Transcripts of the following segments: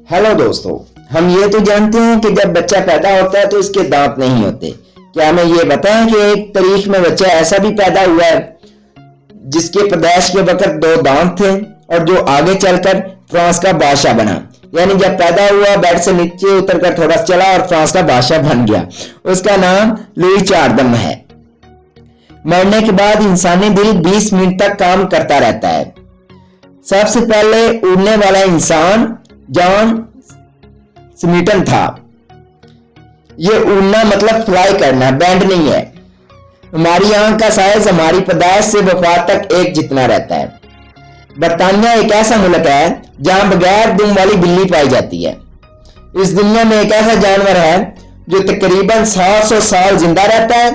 Hello दोस्तों, हम ये तो जानते हैं कि जब बच्चा पैदा होता है तो इसके दांत नहीं होते। क्या हमें ये बताएं कि एक तारीख में बच्चा ऐसा भी पैदा हुआ है जिसके पैदाइश के वक्त 2 दांत थे और जो आगे चलकर फ्रांस का बादशाह बना। यानी जब पैदा हुआ बेड से नीचे उतरकर थोड़ा चला और फ्रांस का बादशाह बन गया। उसका नाम लुई 14 है। मरने के बाद इंसानी दिल 20 मिनट तक काम करता रहता है। सबसे पहले उड़ने वाला इंसान जॉन स्मिटन था। ये उड़ना मतलब फ्लाई करना, बैंड नहीं है। हमारी आंख का साइज हमारी पैदाइश से वफात तक एक जितना रहता है। बरतानिया एक ऐसा मुल्क है जहां बगैर दुम वाली बिल्ली पाई जाती है। इस दुनिया में एक ऐसा जानवर है जो तकरीबन 700 साल जिंदा रहता है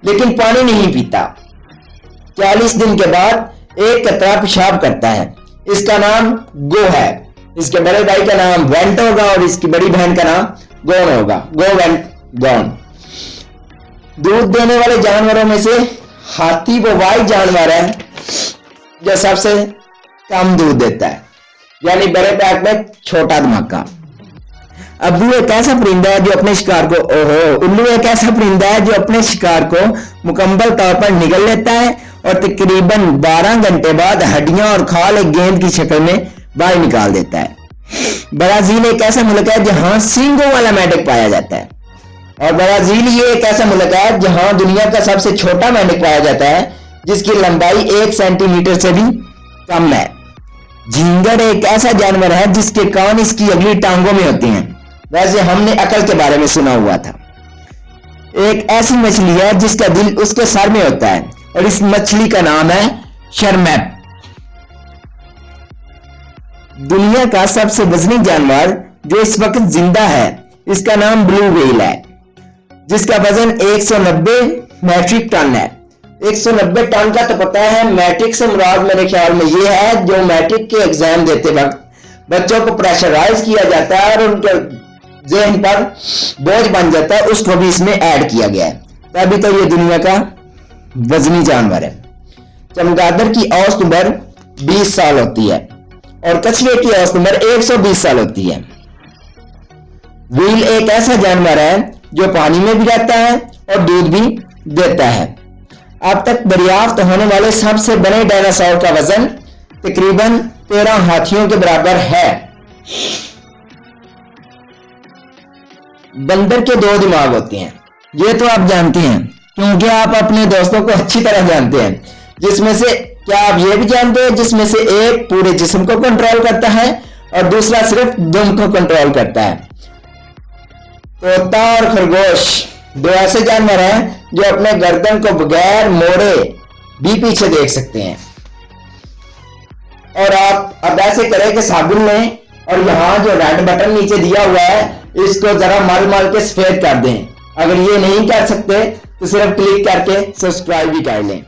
लेकिन पानी नहीं पीता। 40 दिन के बाद एक कतरा पेशाब करता है। इसका नाम गो है। इसके बड़े भाई का नाम वेंट होगा और इसकी बड़ी बहन का नाम गौन होगा। गो वेंट गौन। दूध देने वाले जानवरों में से हाथी वो वाई जानवर है जो सबसे कम दूध देता है, यानी बड़े पैक में छोटा धमाका। अब्बू एक ऐसा परिंदा है जो अपने शिकार को उल्लू एक ऐसा परिंदा है जो अपने शिकार को मुकम्मल तौर पर निगल लेता है और तकरीबन 12 घंटे बाद हड्डियां और खाल एक गेंद की शक्ल में बाहर निकाल देता है। ब्राजील एक ऐसा मुल्क है जहां सींगों वाला मेंढक पाया जाता है और ब्राजील ये एक ऐसा मुल्क है जहां दुनिया का सबसे छोटा मेंढक पाया जाता है जिसकी लंबाई 1 सेंटीमीटर से भी कम है। झींगर एक ऐसा जानवर है जिसके कान इसकी अगली टांगों में होती हैं। वैसे हमने अकल के बारे में सुना हुआ था। एक ऐसी मछली है जिसका दिल उसके सर में होता है और इस मछली का नाम है शर्मैप। दुनिया का सबसे वजनी जानवर जो इस वक्त जिंदा है इसका नाम ब्लू व्हेल है जिसका वजन 190 मैट्रिक टन है। 190 टन का तो पता है। मैट्रिक से मुराद मेरे ख्याल में ये है जो मैट्रिक के एग्जाम देते वक्त बच्चों को प्रेशराइज किया जाता है और उनके ज़हन पर बोझ बन जाता है, उसको भी इसमें ऐड किया गया है। तभी तो ये दुनिया का वजनी जानवर है। चमगादड़ की औसत उम्र 20 साल होती है और कछुए की औसत उम्र 120 साल होती है। व्हील एक ऐसा जानवर है जो पानी में भी रहता है और दूध भी देता है। अब तक दरियाफ्त होने वाले सबसे बड़े डायनासोर का वजन तकरीबन 13 हाथियों के बराबर है। बंदर के 2 दिमाग होते हैं, ये तो आप जानते हैं क्योंकि आप अपने दोस्तों को अच्छी तरह जानते हैं। जिसमें से क्या आप ये भी जानते हैं जिसमें से एक पूरे जिस्म को कंट्रोल करता है और दूसरा सिर्फ दुम को कंट्रोल करता है। तोता और खरगोश 2 ऐसे जानवर हैं जो अपने गर्दन को बगैर मोड़े भी पीछे देख सकते हैं। और आप अब ऐसे करें कि साबुन लें और यहाँ जो रेड बटन नीचे दिया हुआ है इसको जरा मल के सफेद कर दें। अगर ये नहीं कर सकते तो सिर्फ क्लिक करके सब्सक्राइब भी कर लें।